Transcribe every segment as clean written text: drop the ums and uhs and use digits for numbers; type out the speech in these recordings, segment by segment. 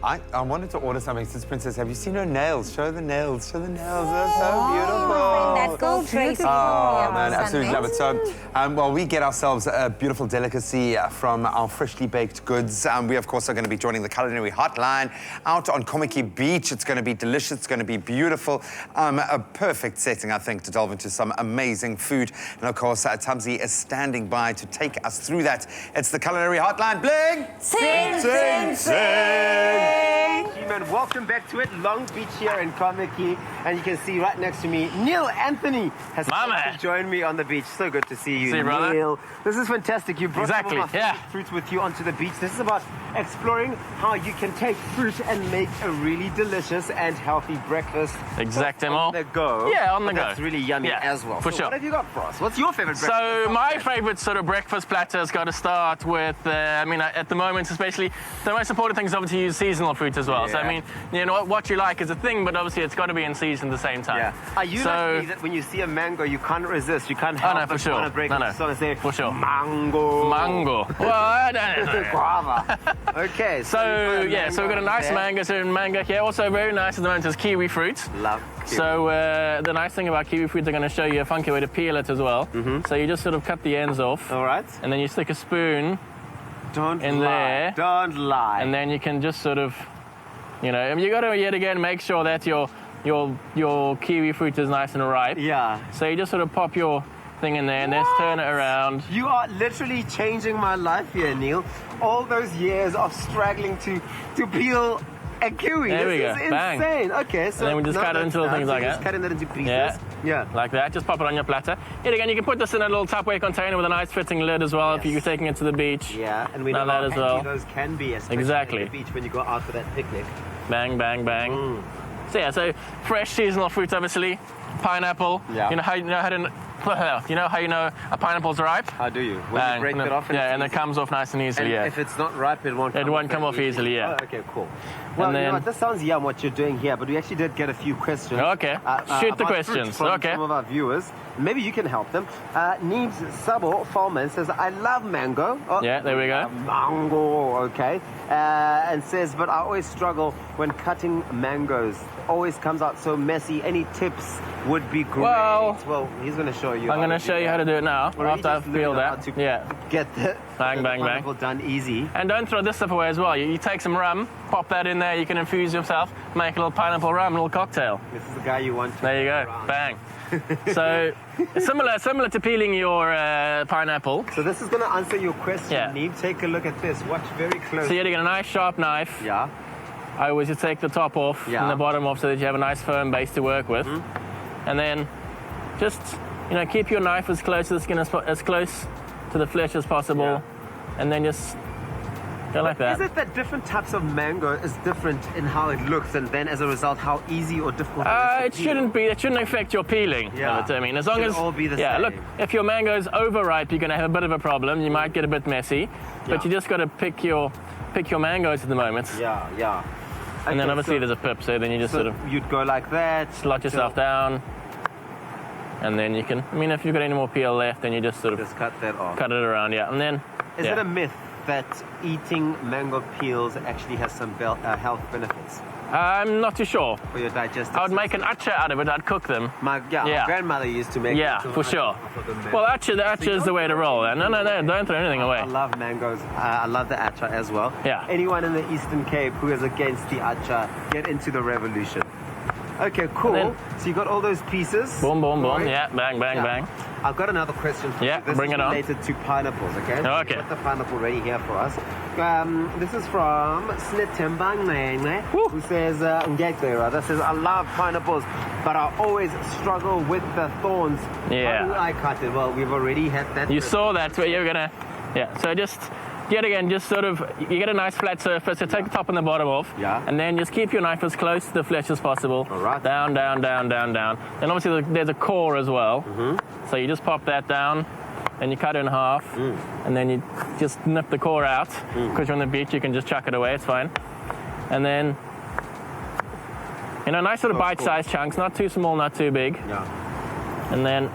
I wanted to order something since Princess. Have you seen her nails? Show the nails. Show the nails. They're so beautiful. That gold trace. Oh, man, absolutely love it. So, well, we get ourselves a beautiful delicacy from our freshly baked goods. We, of course, are going to be joining the Culinary Hotline out on Kommetjie Beach. It's going to be delicious. It's going to be beautiful. A perfect setting, I think, to delve into some amazing food. And, of course, Tamsi is standing by to take us through that. It's the Culinary Hotline. Bling! Sing, sing, sing! And welcome back to it, Long Beach here in Kommetjie, and you can see right next to me, Neill Anthony has come to join me on the beach. So good to see you, Neill. This is fantastic. You brought some of my favorite fruit with you onto the beach. This is about exploring how you can take fruit and make a really delicious and healthy breakfast. Exactement. On the go. Yeah, on the go. That's really yummy as well. For sure. What have you got for us? What's your favorite breakfast? So my favorite sort of breakfast platter has got to start with, I mean, at the moment especially, the most important thing is obviously to use seasonal fruit as well. So I mean, you know, what you like is a thing, but obviously it's got to be in season at the same time. Yeah. Are you like me that when you see a mango, you can't resist? You can't help but want to break it. So say, for sure. Mango. Well, I don't know. Guava. Okay. So yeah, so we've got a nice mango here. Also very nice at the moment is kiwi fruit. Love kiwi. So the nice thing about kiwi fruit, they're going to show you a funky way to peel it as well. So you just sort of cut the ends off. All right. And then you stick a spoon there. Don't lie. And then you can just sort of, you know, you got to yet again make sure that your kiwi fruit is nice and ripe. Yeah. So you just sort of pop your thing in there and then turn it around. You are literally changing my life here, Neill. All those years of struggling to peel a kiwi. There we go. This is Bang. insane. Okay, so and then we just cut it into little things like that. Just cutting that into pieces. Yeah. Like that. Just pop it on your platter. Yet again, you can put this in a little Tupperware container with a nice fitting lid as well if you're taking it to the beach. Yeah, and we know that as well. Those can be, especially at the beach when you go out for that picnic. Bang, bang, bang. So yeah, so fresh seasonal fruit, obviously. Pineapple. Yeah. You know how you know a pineapple's ripe? How do you? When you break it off? And it comes off nice and easily. And if it's not ripe, it won't. It won't come off easily. Yeah. Oh, okay, cool. Well, you know what, this sounds yum what you're doing here, but we actually did get a few questions. Okay. Shoot the questions. From some of our viewers. Maybe you can help them. Needs Sabo Fallman says, I love mango. Oh, yeah, there we go. Mango, okay. And says, but I always struggle when cutting mangoes. Always comes out so messy. Any tips would be great. Well, he's going to show you. I'm going to show you how to do it now. After I've peeled that. Get the bang. done easy. And don't throw this stuff away as well. You take some rum, pop that in there. You can infuse yourself, make a little pineapple rum, a little cocktail. This is the guy you want to. There you go. Bang. So similar to peeling your pineapple. So this is going to answer your question, Neill. Take a look at this. Watch very closely. So you're getting a nice sharp knife. Yeah. I always just take the top off and the bottom off so that you have a nice firm base to work with. And then just, you know, keep your knife as close to the skin as close to the flesh as possible. And then just go like that. Is it that different types of mango is different in how it looks, and then as a result, how easy or difficult it is? It shouldn't affect your peeling. I mean, as long as all be the same. Look, if your mango is overripe, you're going to have a bit of a problem. You might get a bit messy, but you just got to pick your mangoes at the moment. Yeah. And then obviously there's a pip, so then you just sort of you'd go like that, slot yourself down, and then you can. I mean, if you've got any more peel left, then you just sort of cut that off, cut it around, and then. Is it a myth that eating mango peels actually has some health benefits? I'm not too sure. For your digestive I would make an acha out of it. I'd cook them. My grandmother used to make. Yeah, for sure. Well, acha is the way to roll. No, don't throw anything away. I love mangoes. I love the acha as well. Yeah. Anyone in the Eastern Cape who is against the acha, get into the revolution. Okay, cool. So you got all those pieces. Boom. Yeah, bang. I've got another question for you. This bring it on. Related to pineapples, okay? Okay. Got the pineapple ready here for us. This is from Snitembang, who says, says, I love pineapples, but I always struggle with the thorns. Yeah. How do I cut it? Well, we've already had that. You saw that where you're gonna, so just, yet again, just sort of, you get a nice flat surface, so take the top and the bottom off, and then just keep your knife as close to the flesh as possible. All right. Down. And obviously there's a core as well, so you just pop that down, and you cut it in half, and then you just nip the core out, because you're on the beach, you can just chuck it away, it's fine. And then, nice sort of bite-sized chunks, not too small, not too big. Yeah. And then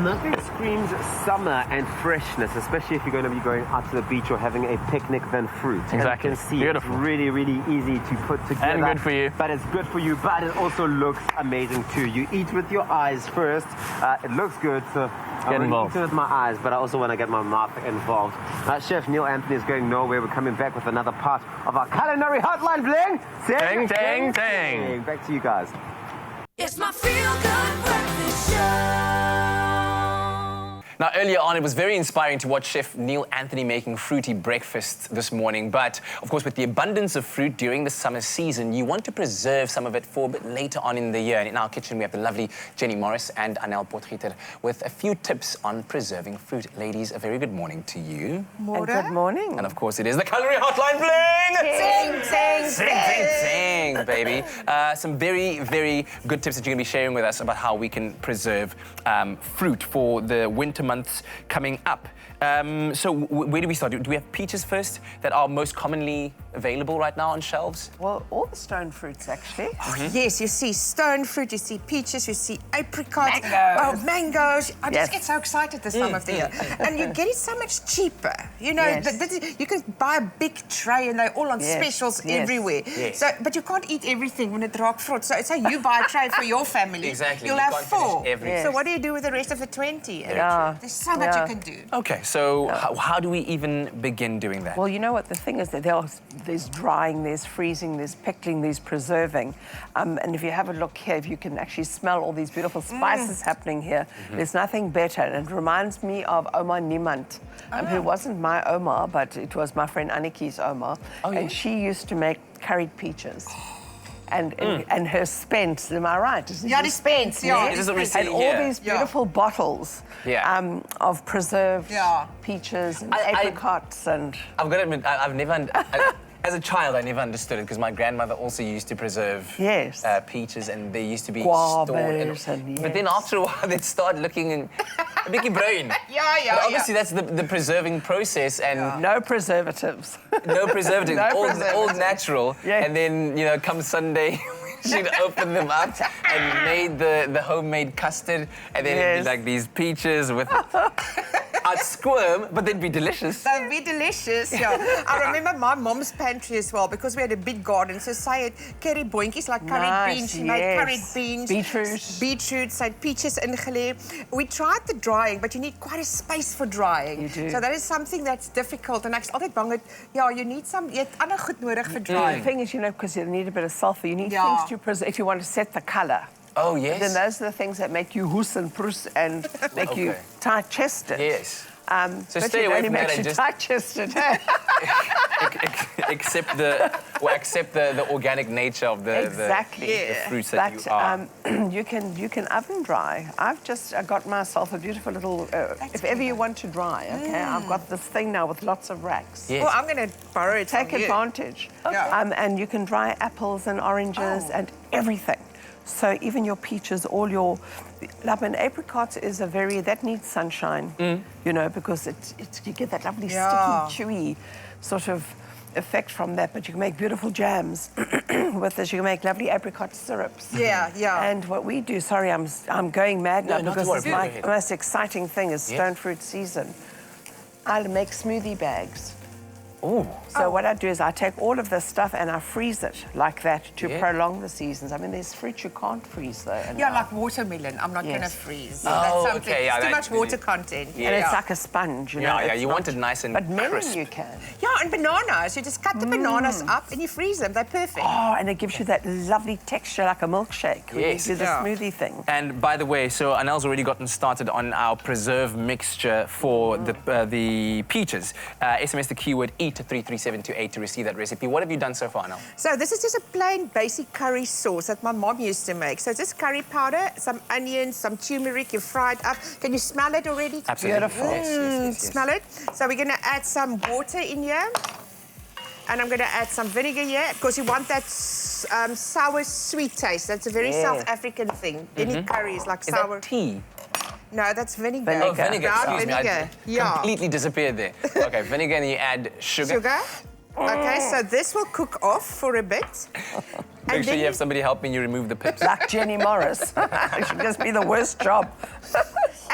Nothing's screams summer and freshness, especially if you're going to be going out to the beach or having a picnic than fruit. Exactly. And you can see Beautiful. It's really, really easy to put together. And good for you. But it's good for you, but it also looks amazing too. You eat with your eyes first. It looks good, so I'm involved. eating with my eyes, but I also want to get my mouth involved. Chef Neill Anthony is going nowhere. We're coming back with another part of our Culinary Hotline bling. Ting, ting, ting. Back to you guys. It's my feel-good breakfast show. Now, earlier on, it was very inspiring to watch Chef Neill Anthony making fruity breakfast this morning. But, of course, with the abundance of fruit during the summer season, you want to preserve some of it for a bit later on in the year. And in our kitchen, we have the lovely Jenny Morris and Anel Potgieter with a few tips on preserving fruit. Ladies, a very good morning to you. And good morning. And, of course, it is the Culinary Hotline Bling! Tsing, tsing, Tsing, tsing, tsing, baby. Some very, very good tips that you're going to be sharing with us about how we can preserve fruit for the winter months coming up. So where do we start? Do we have peaches first that are most commonly available right now on shelves? Well, all the stone fruits, actually. Yes, you see stone fruit, you see peaches, you see apricots. Mangoes. Oh, mangoes. I Yes. just get so excited this time of the year. And you get it so much cheaper. You know, Yes. you can buy a big tray and they're all on Yes, specials yes, everywhere. yes. So, but you can't eat everything when it raak fruit. So say you buy a tray for your family. Exactly, You'll you have can't finish 4. everything. So what do you do with the rest of the 20? Yeah. There's so much Yeah. you can do. Okay, so how do we even begin doing that? Well, you know what the thing is that there's drying, there's freezing, there's pickling, there's preserving. And if you have a look here, if you can actually smell all these beautiful spices happening here, there's nothing better. And it reminds me of Oma Niemand, who wasn't my Oma, but it was my friend Anniki's Oma. And she used to make curried peaches. And her spent, am I right? Isn't Yeah, it the spent, yeah. This is what we're and seeing all here. these beautiful bottles of preserved peaches and apricots and... I've got to admit, I've never... as a child, I never understood it because my grandmother also used to preserve peaches, and they used to be stored. But then after a while, they'd start looking a bit brown. But obviously, that's the preserving process, and no preservatives. no preservatives, all natural. Yes. And then, you know, come Sunday, she'd open them up and made the homemade custard, and then it'd be like these peaches with... I'd squirm, but they'd be delicious. They'd be delicious, yeah. I remember my mom's pantry as well, because we had a big garden. So say it, curry bointjies, like curried beans. She made curried beans. Beetroot, say peaches ingelê. We tried the drying, but you need quite a space for drying. You do. So that is something that's difficult. And ek's altyd bang you need some, jy het ander goed nodig for drying. The thing is, you know, because you need a bit of sulfur, you need things to preserve, if you want to set the colour. Oh, yes. Then those are the things that make you hoes and prus and make you tight-chested. Yes. So stay away from that and and just... tight-chested. accept the organic nature of the fruits that you are. You can oven dry. I've just got myself a beautiful little... if ever you want to dry, okay, I've got this thing now with lots of racks. Yes. Well, I'm going to borrow it Take from you. advantage. Yeah. And you can dry apples and oranges and everything. So even your peaches, all your... Lemon apricot is that needs sunshine, you know, because you get that lovely sticky, chewy sort of effect from that. But you can make beautiful jams with this. You can make lovely apricot syrups. Yeah. And what we do, sorry, I'm going mad now because it's my most exciting thing is stone fruit season. I'll make smoothie bags. So what I do is I take all of this stuff and I freeze it like that to prolong the seasons. I mean, there's fruit you can't freeze, though. Yeah, like watermelon. I'm not going to freeze. Oh, That's something. okay, yeah, it's too much water content. And it's like a sponge, you know. Yeah, it's you not- want it nice and But melon crisp. you can. Yeah, and bananas. You just cut the bananas up and you freeze them. They're perfect. Oh, and it gives you that lovely texture like a milkshake when Yes. you do the smoothie thing. And by the way, so Anel's already gotten started on our preserve mixture for the peaches. SMS the keyword EAT to 33728 to receive that recipe. What have you done so far, Anel? So this is just a plain basic curry sauce that my mom used to make. So it's just curry powder, some onions, some turmeric, you fry it up. Can you smell it already? It's Absolutely. Beautiful. Yes. Smell it. So we're going to add some water in here. And I'm going to add some vinegar here because you want that sour, sweet taste. That's a very South African thing. Any curry is like Is sour. that tea? No, that's vinegar. Oh, vinegar. Brown Excuse me. vinegar. I completely disappeared there. Okay, vinegar, and you add sugar. Sugar. Okay, so this will cook off for a bit. Make sure you have somebody helping you remove the pips. Like Jenny Morris. It should just be the worst job.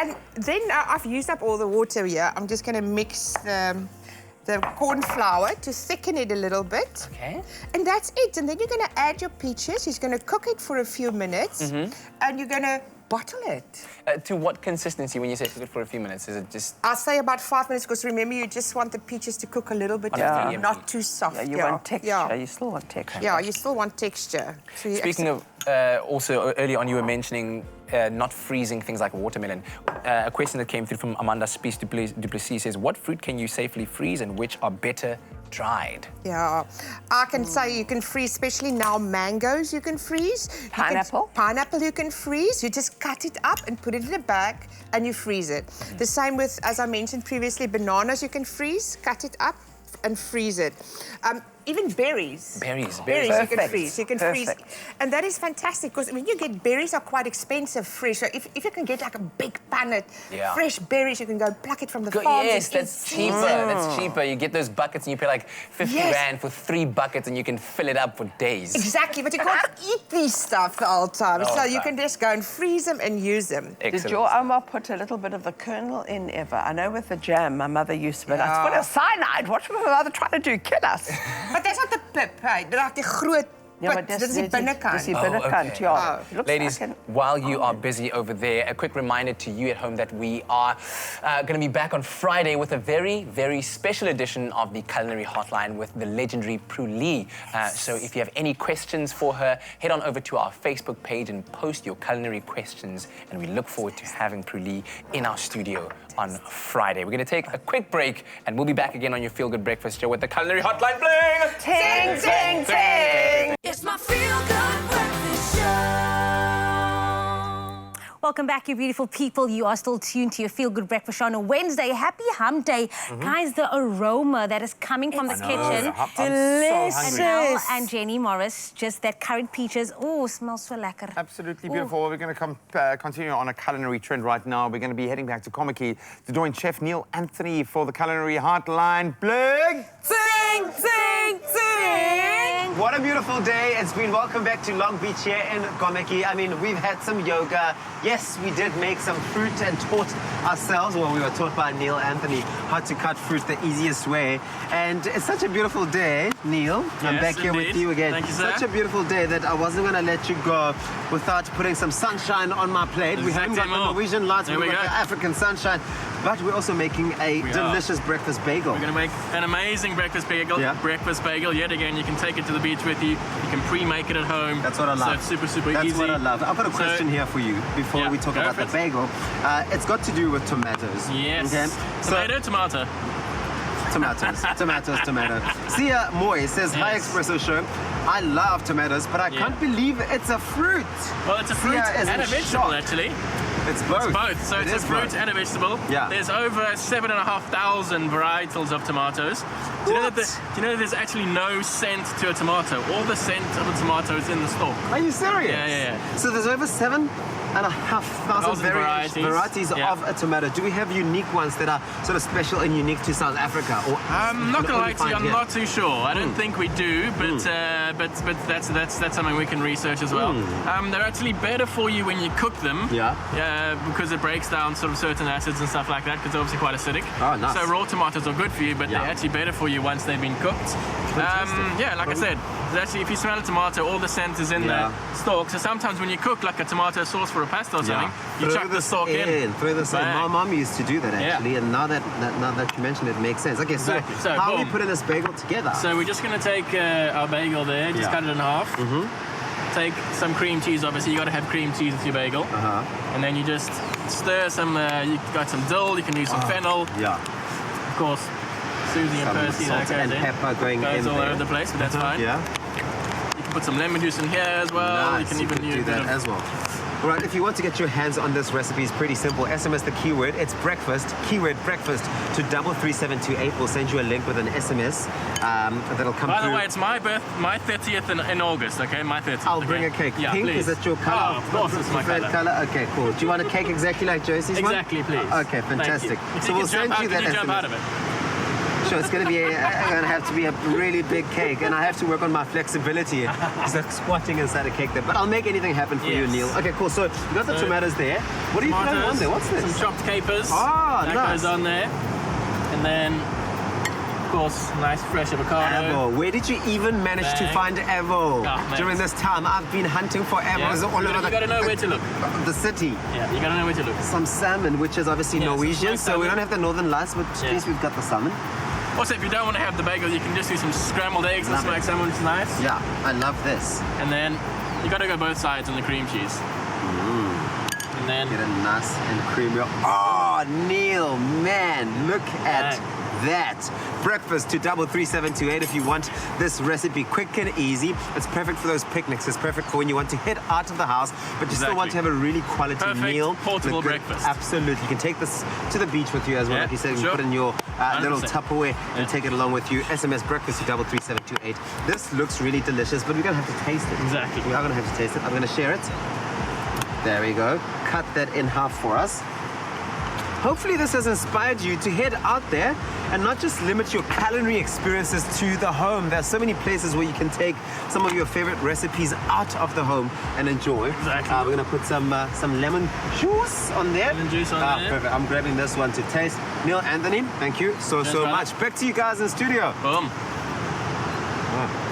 And then I've used up all the water here. I'm just going to mix the corn flour to thicken it a little bit. Okay. And that's it. And then you're going to add your peaches. You're going to cook it for a few minutes. And you're going to bottle it. To what consistency when you say cook it for a few minutes? Is it just... I'll say about 5 minutes, because remember, you just want the peaches to cook a little bit, not too soft. Yeah, you want texture. Yeah. You still want texture. Yeah, you still want texture. So Speaking of, also earlier on you were mentioning not freezing things like watermelon. A question that came through from Amanda Spies Duplessis says, what fruit can you safely freeze and which are better dried? Yeah, I can say you can freeze, especially now mangoes you can freeze. Pineapple? Pineapple you can freeze. You just cut it up and put it in a bag and you freeze it. The same with, as I mentioned previously, bananas you can freeze, cut it up and freeze it. Even berries. Berries you can freeze. You can freeze. And that is fantastic, because when you get berries are quite expensive fresh. So if you can get like a big punnet, fresh berries, you can go pluck it from the farm. Yes, that's cheaper. That's cheaper. You get those buckets and you pay like 50 rand for 3 buckets and you can fill it up for days. Exactly, but you can't eat these stuff the whole time. So you can just go and freeze them and use them. Excellent. Did your Oma put a little bit of the kernel in ever? I know with the jam, my mother used to, but it's full of cyanide. What was my mother trying to do? Kill us. But that's not the pip, hey. That's the groot pit. Dit is die binnekant. Dis die binnekant, ja. Ladies, while you are busy over there, a quick reminder to you at home that we are going to be back on Friday with a very, very special edition of the Culinary Hotline with the legendary Prue Lee. So if you have any questions for her, head on over to our Facebook page and post your culinary questions. And we look forward to having Prue Lee in our studio on Friday. We're going to take a quick break and we'll be back again on your Feel Good Breakfast show with the Culinary Hotline bling! Ting, ting, ting! It's my Feel Good Breakfast Show. Welcome back, you beautiful people. You are still tuned to your Feel Good Breakfast Show on a Wednesday. Happy Hump Day. Guys, the aroma that is coming from the kitchen. Delicious. Neill and Jenny Morris, just that curried peaches. Oh, smells so lekker. Absolutely beautiful. We're going to continue on a culinary trend right now. We're going to be heading back to Kommetjie to join Chef Neill Anthony for the Culinary Hotline. Bling! Sing, sing, sing! What a beautiful day. It's been welcome back to Long Beach here in Kommetjie. I mean, we've had some yoga. Yes, we did make some fruit and taught ourselves, well, we were taught by Neill Anthony how to cut fruit the easiest way. And it's such a beautiful day, Neill. I'm back here with you again. Thank you, sir. Such a beautiful day that I wasn't going to let you go without putting some sunshine on my plate. We haven't got the Norwegian lights, we've got the African sunshine. But we're also making a delicious breakfast bagel. We're going to make an amazing breakfast bagel. Breakfast bagel, yet again, you can take it to the beach with you. You can pre-make it at home. That's what I love. So it's super, super That's easy. what I love. I've got a question here for you before we talk about the bagel. It's got to do with tomatoes. Yes. Okay? Tomato. Tomatoes. Sia Moy says, hi Espresso Show. I love tomatoes, but I can't believe it's a fruit. Well, it's a fruit and a vegetable, actually. It's both. It's both. So it's a fruit and a vegetable. Yeah. There's over 7,500 varietals of tomatoes. Do you know that there's actually no scent to a tomato? All the scent of a tomato is in the stalk. Are you serious? Yeah. So there's over 7,500 varieties of a tomato. Do we have unique ones that are sort of special and unique to South Africa? Or I'm not going to lie to you, I'm not too sure. I don't think we do, but that's something we can research as well. They're actually better for you when you cook them. Because it breaks down sort of certain acids and stuff like that, because they're obviously quite acidic. Oh, nice. So raw tomatoes are good for you, but they're actually better for you once they've been cooked. Like I said, actually, if you smell a tomato, all the scent is in the stalk. So sometimes when you cook like a tomato sauce for a pasta or something, you chuck the stalk in. Throw this in. My mom used to do that actually, and now that you mentioned it, makes sense. Okay, so how are we putting this bagel together? So we're just going to take our bagel there, just cut it in half. Take some cream cheese, obviously you got to have cream cheese with your bagel. And then you just stir some, you got some dill, you can use some fennel. Of course, Susie and Percy, salt and pepper going goes in all there. over the place, but that's fine. You can put some lemon juice in here as well. Nice. You can even do that as well. All right, if you want to get your hands on this recipe, it's pretty simple. SMS the keyword, it's breakfast, keyword breakfast to 33728. We'll send you a link with an SMS that'll come through. By the way, it's my 30th in August, okay? My 30th. I'll bring a cake. Yeah, Pink, please. is that your color? Oh, of course, it's my color. Okay, cool. Do you want a cake exactly like Josie's one? Exactly, please. Okay, fantastic. Thank you. So we'll send you that Can you jump SMS. out of it? sure it's going to have to be a really big cake, and I have to work on my flexibility. It's like squatting inside a cake there, but I'll make anything happen for you, Neil. Okay, cool. So you got the tomatoes there. What are you putting on there? What's this? Some chopped capers. Oh, that nice. goes on there, and then of course nice fresh avocado. Avo. Where did you even manage to find avo during this time? I've been hunting for avos all over You gotta know where to look. The city. Yeah, you gotta know where to look. Some salmon, which is obviously Norwegian, so we don't have the northern lights, but at least we've got the salmon. Also, if you don't want to have the bagel, you can just do some scrambled eggs and smoked salmon, which is nice. Yeah, I love this. And then you gotta go both sides on the cream cheese. And then get a nice and creamy. Oh, Neil, man, look at that. Breakfast to 33728 if you want this recipe quick and easy. It's perfect for those picnics. It's perfect for when you want to head out of the house, but you still want to have a really quality meal. Portable breakfast. Absolutely. You can take this to the beach with you as well. Like you said, you can put in your little Tupperware and take it along with you. SMS breakfast to 33728. This looks really delicious, but we're going to have to taste it. Exactly. We are going to have to taste it. I'm going to share it. There we go. Cut that in half for us. Hopefully this has inspired you to head out there and not just limit your culinary experiences to the home. There's so many places where you can take some of your favorite recipes out of the home and enjoy. Exactly. We're going to put some lemon juice on there. Lemon juice on there. Perfect. I'm grabbing this one to taste. Neill Anthony, thank you so much. Back to you guys in studio. Boom. Oh.